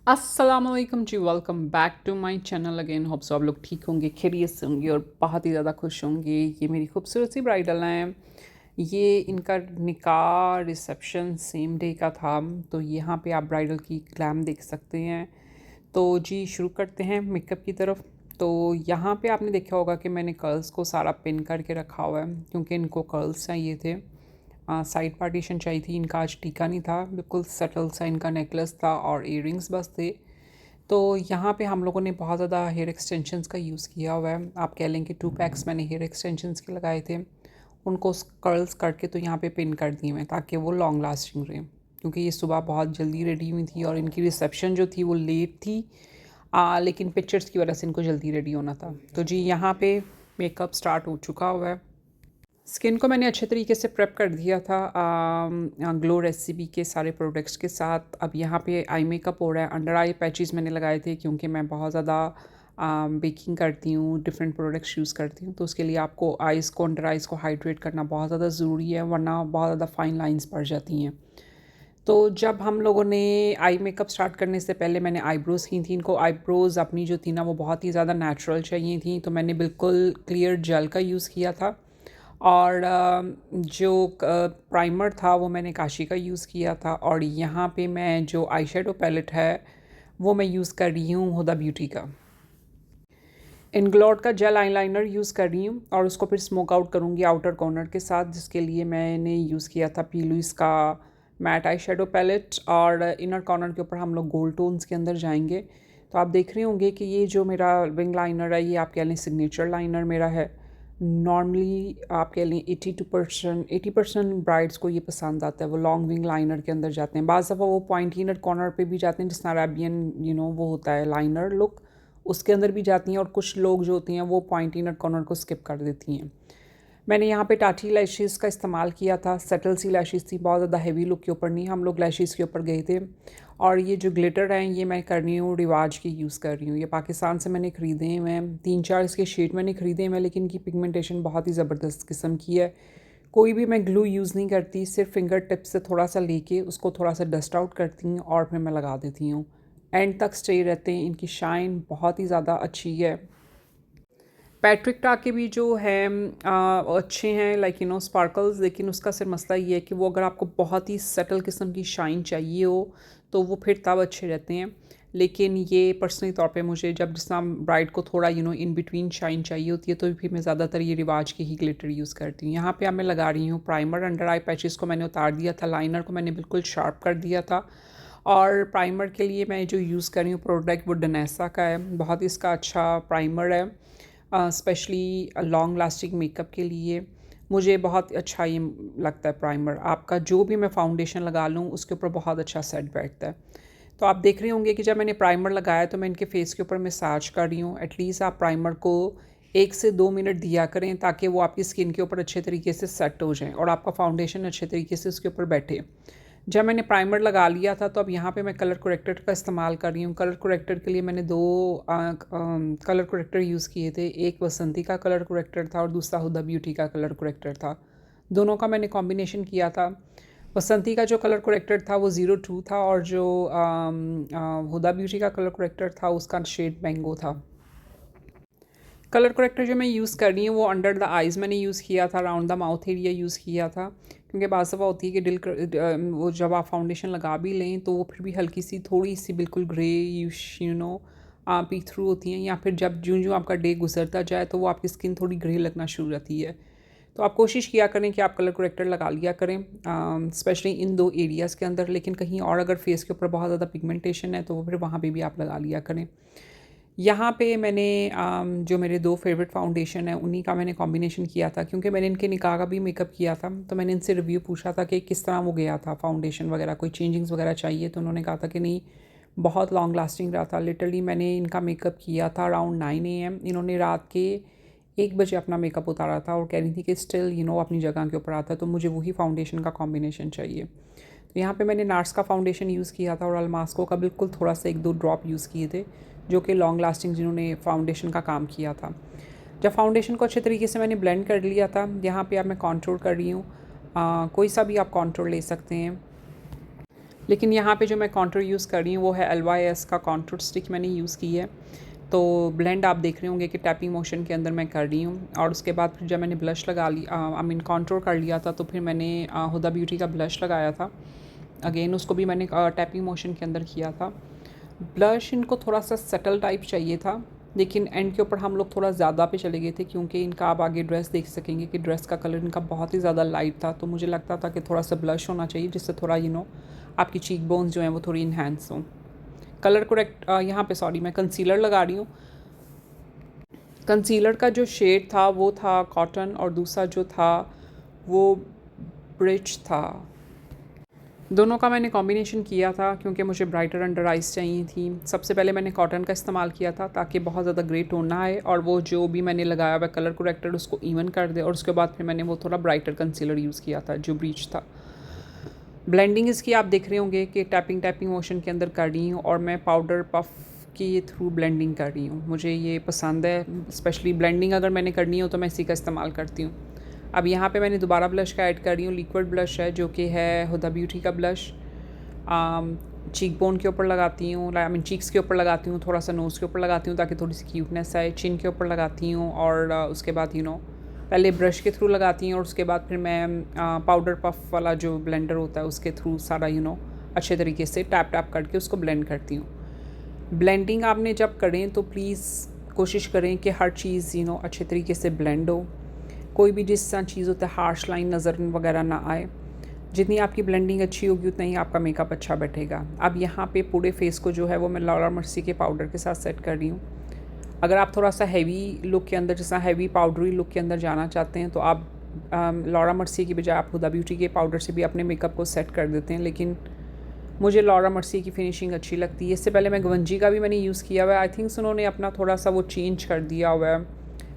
अस्सलामुअलैकुम जी, welcome back to my channel again. Hope so आप लोग ठीक होंगे, खैरियत से होंगे और बहुत ही ज़्यादा खुश होंगे। ये मेरी खूबसूरत सी ब्राइडल हैं। ये इनका निकाह रिसेप्शन सेम डे का था। तो यहाँ पे आप ब्राइडल की ग्लैम देख सकते हैं। तो जी शुरू करते हैं मेकअप की तरफ। तो यहाँ पे आपने देखा होगा कि मैंने कर्ल्स को सारा पिन करके रखा हुआ है क्योंकि इनको कर्ल्स चाहिए थे। साइड पार्टीशन चाहिए थी। इनका आज टीका नहीं था, बिल्कुल सटल सा इनका नेकलेस था और इयररिंग्स बस थे। तो यहाँ पे हम लोगों ने बहुत ज़्यादा हेयर एक्सटेंशंस का यूज़ किया हुआ है। आप कह लें कि 2 पैक्स मैंने हेयर एक्सटेंशंस के लगाए थे। उनको कर्ल्स करके तो यहाँ पे पिन कर दिए मैं ताकि वो लॉन्ग लास्टिंग रहे, क्योंकि ये सुबह बहुत जल्दी रेडी हुई थी और इनकी रिसेप्शन जो थी वो लेट थी। लेकिन पिक्चर्स की वजह से इनको जल्दी रेडी होना था। तो जी यहाँ पे मेकअप स्टार्ट हो चुका हुआ है। स्किन को मैंने अच्छे तरीके से प्रेप कर दिया था ग्लो रेसिपी के सारे प्रोडक्ट्स के साथ। अब यहाँ पे आई मेकअप हो रहा है। अंडर आई पैचेस मैंने लगाए थे क्योंकि मैं बहुत ज़्यादा बेकिंग करती हूँ, डिफरेंट प्रोडक्ट्स यूज़ करती हूँ। तो उसके लिए आपको आइज़ को, अंडर आइज़ को हाइड्रेट करना बहुत ज़्यादा ज़रूरी है, वरना बहुत ज़्यादा फाइन लाइंस पड़ जाती हैं। तो जब हम लोगों ने आई मेकअप स्टार्ट करने से पहले मैंने आईब्रोज़ की थी। इनको आईब्रोज़ अपनी जो थी ना वो बहुत ही ज़्यादा नेचुरल चाहिए थी, तो मैंने बिल्कुल क्लियर जेल का यूज़ किया था। और जो प्राइमर था वो मैंने काशी का यूज़ किया था। और यहाँ पे मैं जो आई शेडो पैलेट है वो मैं यूज़ कर रही हूँ हुदा ब्यूटी का। इंग्लॉट का जेल आईलाइनर यूज़ कर रही हूँ और उसको फिर स्मोक आउट करूँगी आउटर कॉर्नर के साथ, जिसके लिए मैंने यूज़ किया था पी लुइस का मैट आई शेडो पैलेट। और इनर कॉर्नर के ऊपर हम लोग गोल्ड टोन्स के अंदर जाएंगे। तो आप देख रहे होंगे कि ये जो मेरा विंग लाइनर है ये आप कह लें सिग्नेचर लाइनर मेरा है। नॉर्मली आप कह लें 80% ब्राइड्स को ये पसंद आता है, वो लॉन्ग विंग लाइनर के अंदर जाते हैं। बाज़ दफ़ा वो पॉइंटी इनर कॉर्नर पे भी जाते हैं जिस अरेबियन वो होता है लाइनर लुक, उसके अंदर भी जाती हैं। और कुछ लोग जो होती हैं वो पॉइंटी इनर कॉर्नर को स्किप कर देती हैं। मैंने यहाँ पे टाटी लैशेज़ का इस्तेमाल किया था, सेटल सी लैशेज़ थी, बहुत ज़्यादा हैवी लुक के ऊपर नहीं, हम लोग लैशेज़ के ऊपर गए थे। और ये जो ग्लिटर हैं ये मैं कर रही हूँ रिवाज की यूज़ कर रही हूँ। ये पाकिस्तान से मैंने ख़रीदे हैं, 3-4 इसके शेड मैंने ख़रीदे हैं, लेकिन इनकी पिगमेंटेशन बहुत ही ज़बरदस्त किस्म की है। कोई भी मैं ग्लू यूज़ नहीं करती, सिर्फ फिंगर टिप से थोड़ा सा लेके उसको थोड़ा सा डस्ट आउट करती हूँ और फिर मैं लगा देती हूँ। एंड तक स्टे रहते हैं। इनकी शाइन बहुत ही ज़्यादा अच्छी है। पैट्रिक टा के भी जो है अच्छे हैं, लाइक स्पार्कल्स। लेकिन उसका सिर्फ मसला ये है कि वो अगर आपको बहुत ही सटल किस्म की शाइन चाहिए हो तो वो फिर तब अच्छे रहते हैं। लेकिन ये पर्सनली तौर पे मुझे जब जिस तरह ब्राइड को थोड़ा इन बिटवीन शाइन चाहिए होती है तो फिर मैं ज़्यादातर ये रिवाज के ही ग्लिटर यूज़ करती हूँ। यहाँ पे अब मैं लगा रही हूँ प्राइमर। अंडर आई पैचेस को मैंने उतार दिया था, लाइनर को मैंने बिल्कुल शार्प कर दिया था। और प्राइमर के लिए मैं जो यूज़ कर रही हूँ प्रोडक्ट वो डनेसा का है। बहुत ही इसका अच्छा प्राइमर है, स्पेशली लॉन्ग लास्टिंग मेकअप के लिए मुझे बहुत अच्छा ये लगता है प्राइमर। आपका जो भी मैं फाउंडेशन लगा लूँ उसके ऊपर बहुत अच्छा सेट बैठता है। तो आप देख रहे होंगे कि जब मैंने प्राइमर लगाया तो मैं इनके फेस के ऊपर मसाज कर रही हूँ। एटलीस्ट आप प्राइमर को 1 से 2 मिनट दिया करें ताकि वो आपकी स्किन के ऊपर अच्छे तरीके से सेट हो जाए और आपका फाउंडेशन अच्छे तरीके से उसके ऊपर बैठे। जब मैंने प्राइमर लगा लिया था तो अब यहाँ पे मैं कलर कोरेक्टर का इस्तेमाल कर रही हूँ। कलर कोरेक्टर के लिए मैंने 2 कलर कोरेक्टर यूज़ किए थे। एक बसंती का कलर कोरेक्टर था और दूसरा हुदा ब्यूटी का कलर कोरेक्टर था। दोनों का मैंने कॉम्बिनेशन किया था। बसंती का जो कलर कोरेक्टर था वो 02 था और जो हुदा ब्यूटी का कलर कोरेक्टर था उसका शेड मैंगो था। कलर करेक्टर जो मैं यूज़ कर रही हूँ वो अंडर द आइज़ मैंने यूज़ किया था, around the mouth area use किया था। क्योंकि बाज़ दफ़ा होती है कि वो जब आप फाउंडेशन लगा भी लें तो वो फिर भी हल्की सी थोड़ी सी बिल्कुल ग्रे पी थ्रू होती हैं, या फिर जब जूँ आपका डे गुजरता जाए तो वो आपकी स्किन थोड़ी ग्रे लगना शुरू रहती है। तो आप कोशिश किया करें कि आप कलर करेक्टर लगा लिया करें, स्पेशली इन 2 एरियाज़ के अंदर। लेकिन कहीं और अगर फेस के ऊपर बहुत ज़्यादा पिगमेंटेशन है तो फिर वहाँ पे भी आप लगा लिया करें। यहाँ पे मैंने जो मेरे 2 फेवरेट फाउंडेशन हैं उन्हीं का मैंने कॉम्बिनेशन किया था, क्योंकि मैंने इनके निकाह का भी मेकअप किया था। तो मैंने इनसे रिव्यू पूछा था कि किस तरह वो गया था फाउंडेशन वगैरह, कोई चेंजिंग्स वगैरह चाहिए, तो उन्होंने कहा था कि नहीं बहुत लॉन्ग लास्टिंग रहा था। लिटरली मैंने इनका मेकअप किया था अराउंड 9 AM। इन्होंने रात के 1 बजे अपना मेकअप उतारा था और कह रही थी कि स्टिल अपनी जगह के ऊपर आता है, तो मुझे वही फाउंडेशन का कॉम्बिनेशन चाहिए। तो यहाँ पे मैंने नार्स का फाउंडेशन यूज़ किया था और अल्मास्को का बिल्कुल थोड़ा सा 1-2 ड्रॉप यूज़ किए थे, जो कि लॉन्ग लास्टिंग जिन्होंने फाउंडेशन का काम किया था। जब फाउंडेशन को अच्छे तरीके से मैंने ब्लेंड कर लिया था, यहाँ पे अब मैं कॉन्टूर कर रही हूँ। कोई सा भी आप कॉन्टूर ले सकते हैं। लेकिन यहाँ पे जो मैं कॉन्टूर यूज़ कर रही हूँ वो है LYS का कॉन्टूर स्टिक मैंने यूज़ की है। तो ब्लेंड आप देख रहे होंगे कि टैपिंग मोशन के अंदर मैं कर रही हूँ। और उसके बाद फिर जब मैंने ब्लश लगा ली आई मीन कॉन्टूर कर लिया था, तो फिर मैंने हुदा ब्यूटी का ब्लश लगाया था। अगेन उसको भी मैंने टैपिंग मोशन के अंदर किया था। ब्लश इनको थोड़ा सा सटल टाइप चाहिए था, लेकिन एंड के ऊपर हम लोग थोड़ा ज़्यादा पे चले गए थे, क्योंकि इनका आप आगे ड्रेस देख सकेंगे कि ड्रेस का कलर इनका बहुत ही ज़्यादा लाइट था। तो मुझे लगता था कि थोड़ा सा ब्लश होना चाहिए, जिससे थोड़ा आपकी चीक बोन्स जो हैं वो थोड़ी इन्हेंस हों। कलर करेक्ट यहाँ पे सॉरी मैं कंसीलर लगा रही हूँ। कंसीलर का जो शेड था वो था कॉटन, और दूसरा जो था वो ब्रिच था। दोनों का मैंने कॉम्बिनेशन किया था क्योंकि मुझे ब्राइटर अंडर आइज चाहिए थी। सबसे पहले मैंने कॉटन का इस्तेमाल किया था ताकि बहुत ज़्यादा ग्रे टोन ना आए, और वो जो भी मैंने लगाया हुआ कलर करेक्टर उसको इवन कर दे। और उसके बाद फिर मैंने वो थोड़ा ब्राइटर कंसीलर यूज़ किया था जो ब्रीच था। ब्लेंडिंग इसकी आप देख रहे होंगे कि टैपिंग मोशन के अंदर कर रही हूँ, और मैं पाउडर पफ के थ्रू ब्लेंडिंग कर रही हूँ। मुझे ये पसंद है, स्पेशली ब्लेंडिंग अगर मैंने करनी हो तो मैं इसी का इस्तेमाल करती हूँ। अब यहाँ पे मैंने दोबारा ब्लश का ऐड कर रही हूँ। लिक्विड ब्लश है जो कि है हुदा ब्यूटी का ब्लश। चीक बोन के ऊपर लगाती हूँ, आई मीन चीक्स के ऊपर लगाती हूँ, थोड़ा सा नोज़ के ऊपर लगाती हूँ ताकि थोड़ी सी क्यूटनेस आए। चिन के ऊपर लगाती हूँ, और उसके बाद पहले ब्रश के थ्रू लगाती हूँ, और उसके बाद फिर मैं पाउडर पफ वाला जो ब्लेंडर होता है उसके थ्रू सारा अच्छे तरीके से टैप टैप करके उसको ब्लेंड करती हूँ। ब्लेंडिंग आपने जब करें तो प्लीज़ कोशिश करें कि हर चीज़ अच्छे तरीके से ब्लेंड हो। कोई भी जिस तरह चीज़ होता है हार्श लाइन नज़र वगैरह ना आए। जितनी आपकी ब्लेंडिंग अच्छी होगी उतना ही आपका मेकअप अच्छा बैठेगा। अब यहाँ पे पूरे फेस को जो है वो मैं लॉरा मर्सी के पाउडर के साथ सेट कर रही हूँ। अगर आप थोड़ा सा हैवी लुक के अंदर, जैसा हैवी पाउडरी लुक के अंदर जाना चाहते हैं, तो आप लॉरा मर्सी की बजाय आप हुदा ब्यूटी के पाउडर से भी अपने मेकअप को सेट कर देते हैं। लेकिन मुझे लॉरा मर्सी की फिनिशिंग अच्छी लगती है। इससे पहले मैं गवंजी का भी मैंने यूज़ किया हुआ है। आई थिंक्स उन्होंने अपना थोड़ा सा वो चेंज कर दिया हुआ है,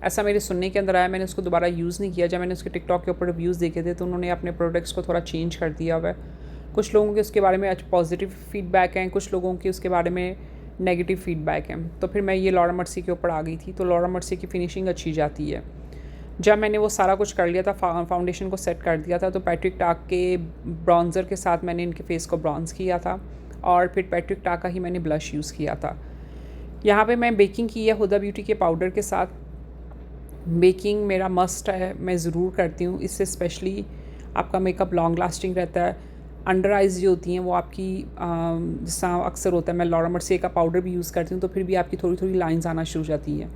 ऐसा मेरे सुनने के अंदर आया। मैंने उसको दोबारा यूज़ नहीं किया। जब मैंने उसके टिकटॉक के ऊपर रिव्यूज़ देखे थे तो उन्होंने अपने प्रोडक्ट्स को थोड़ा चेंज कर दिया हुआ है। कुछ लोगों के उसके बारे में आज पॉजिटिव फीडबैक हैं, कुछ लोगों के उसके बारे में नेगेटिव फीडबैक हैं। तो फिर मैं ये लॉरा मर्सी के ऊपर आ गई थी। तो लॉरा मर्सी की फ़िनिशिंग अच्छी जाती है। जब मैंने वो सारा कुछ कर लिया था, फाउंडेशन को सेट कर दिया था, तो पैट्रिक टाक के ब्राउन्ज़र के साथ मैंने इनके फेस को ब्राउन्स किया था, और फिर पैट्रिक टाक का ही मैंने ब्लश यूज़ किया था। यहाँ पे मैं बेकिंग की है हुदा ब्यूटी के पाउडर के साथ। बेकिंग मेरा मस्ट है, मैं ज़रूर करती हूँ। इससे स्पेशली आपका मेकअप लॉन्ग लास्टिंग रहता है। अंडर आइज़ जो होती हैं वो आपकी जैसा अक्सर होता है, मैं लॉरा मर्सी का पाउडर भी यूज़ करती हूँ, तो फिर भी आपकी थोड़ी थोड़ी लाइंस आना शुरू हो जाती हैं।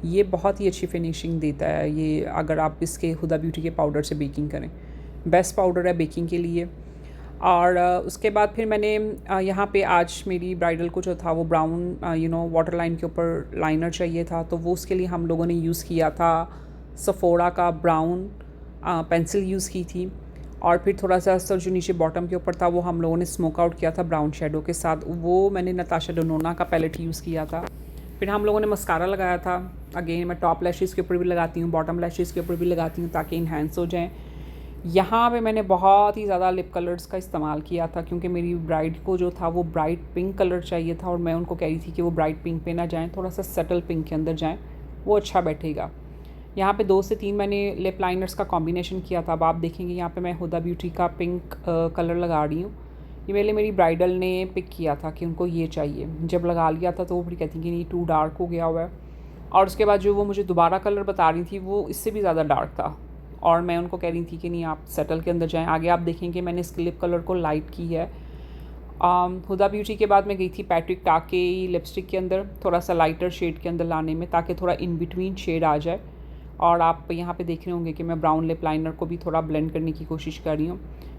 ये बहुत ही अच्छी फिनिशिंग देता है ये, अगर आप इसके हुदा ब्यूटी के पाउडर से बेकिंग करें। बेस्ट पाउडर है बेकिंग के लिए। और उसके बाद फिर मैंने यहाँ पे आज मेरी ब्राइडल को जो था वो ब्राउन वाटर लाइन के ऊपर लाइनर चाहिए था, तो वो उसके लिए हम लोगों ने यूज़ किया था सफोरा का ब्राउन पेंसिल यूज़ की थी। और फिर थोड़ा सा सर जो नीचे बॉटम के ऊपर था वो हम लोगों ने स्मोक आउट किया था ब्राउन शेडो के साथ, वो मैंने नताशा डेनोना का पैलेट यूज़ किया था। फिर हम लोगों ने मस्कारा लगाया था। अगेन मैं टॉप लैशेज़ के ऊपर भी लगाती हूँ, बॉटम लैशेज़ के ऊपर भी लगाती हूँ ताकि इन्हेंस हो जाएँ। यहाँ पे मैंने बहुत ही ज़्यादा लिप कलर्स का इस्तेमाल किया था, क्योंकि मेरी ब्राइड को जो था वो ब्राइट पिंक कलर चाहिए था, और मैं उनको कह रही थी कि वो ब्राइट पिंक पे ना जाएँ, थोड़ा सा सटल पिंक के अंदर जाएँ, वो अच्छा बैठेगा। यहाँ पे 2 से 3 मैंने लिप लाइनर्स का कॉम्बिनेशन किया था। अब आप देखेंगे यहाँ पे मैं हुदा ब्यूटी का पिंक कलर लगा रही हूँ। ये मेरी ब्राइडल ने पिक किया था कि उनको ये चाहिए। जब लगा लिया था तो वो फिर कहती कि नहीं टू डार्क हो गया हुआ है, और उसके बाद जो वो मुझे दोबारा कलर बता रही थी वो इससे भी ज़्यादा डार्क था, और मैं उनको कह रही थी कि नहीं आप सेटल के अंदर जाएँ। आगे आप देखेंगे मैंने इस लिप कलर को लाइट की है। हुदा ब्यूटी के बाद मैं गई थी पैट्रिक टाक के लिपस्टिक के अंदर, थोड़ा सा लाइटर शेड के अंदर लाने में, ताकि थोड़ा इन बिटवीन शेड आ जाए। और आप यहाँ पे देख रहे होंगे कि मैं ब्राउन लिप लाइनर को भी थोड़ा ब्लेंड करने की कोशिश कर रही हूँ।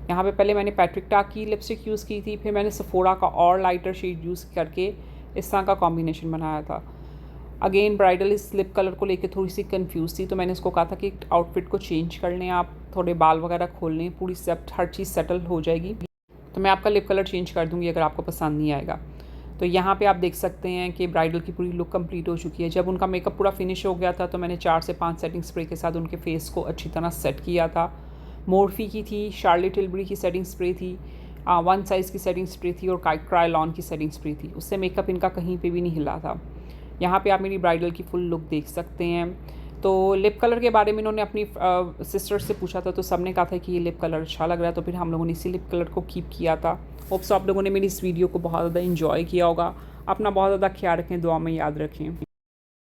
यहाँ पे पहले मैंने पैट्रिक टाक की लिपस्टिक यूज़ की थी, फिर मैंने सफोरा का और लाइटर शेड यूज़ करके इस तरह का कॉम्बिनेशन बनाया था। अगेन ब्राइडल इस लिप कलर को लेकर थोड़ी सी कंफ्यूज थी, तो मैंने उसको कहा था कि आउटफिट को चेंज कर लें, आप थोड़े बाल वगैरह खोल लें, पूरी हर चीज़ सेटल हो जाएगी, तो मैं आपका लिप कलर चेंज कर दूँगी अगर आपको पसंद नहीं आएगा। तो यहाँ पे आप देख सकते हैं कि ब्राइडल की पूरी लुक कंप्लीट हो चुकी है। जब उनका मेकअप पूरा फिनिश हो गया था तो मैंने 4 से 5 सेटिंग स्प्रे के साथ उनके फेस को अच्छी तरह सेट किया था। मोरफी की थी, शार्लेट टिलबरी की सेटिंग स्प्रे थी, 1 साइज़ की सेटिंग स्प्रे थी, और क्रायलॉन की सेटिंग स्प्रे थी। उससे मेकअप इनका कहीं पे भी नहीं हिला था। यहाँ पे आप मेरी ब्राइडल की फुल लुक देख सकते हैं। तो तो लिप कलर के बारे में इन्होंने अपनी सिस्टर से पूछा था, तो सब ने कहा था कि ये लिप कलर अच्छा लग रहा है, तो फिर हम लोगों ने इसी लिप कलर को कीप किया था। होप्स आप लोगों ने मेरी इस वीडियो को बहुत ज़्यादा इंजॉय किया होगा। अपना बहुत ज़्यादा ख्याल रखें, दुआ में याद रखें।